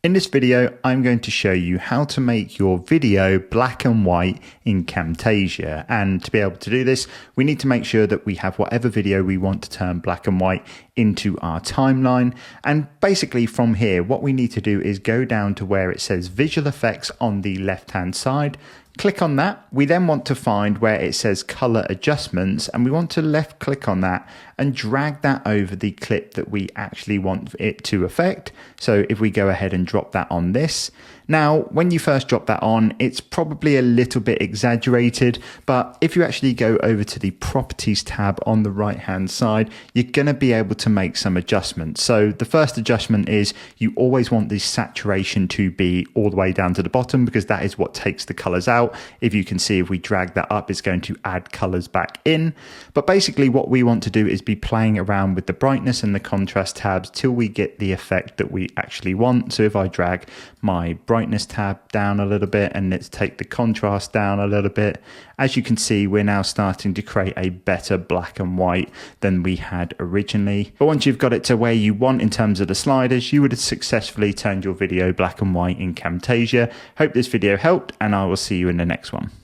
In this video, I'm going to show you how to make your video black and white in Camtasia. And to be able to do this, we need to make sure that we have whatever video we want to turn black and white into our timeline. And basically from here, what we need to do is go down to where it says visual effects on the left-hand side. Click on that. We then want to find where it says color adjustments, and we want to left click on that and drag that over the clip that we actually want it to affect. So if we go ahead and drop that on this. Now, when you first drop that on, it's probably a little bit exaggerated, but if you actually go over to the properties tab on the right hand side, you're going to be able to make some adjustments. So the first adjustment is you always want the saturation to be all the way down to the bottom, because that is what takes the colors out. If you can see, if we drag that up, it's going to add colors back in. But basically what we want to do is be playing around with the brightness and the contrast tabs till we get the effect that we actually want. So if I drag my brightness tab down a little bit and let's take the contrast down a little bit, as you can see, we're now starting to create a better black and white than we had originally. But once you've got it to where you want in terms of the sliders, you would have successfully turned your video black and white in Camtasia. Hope this video helped, and I will see you in the next one.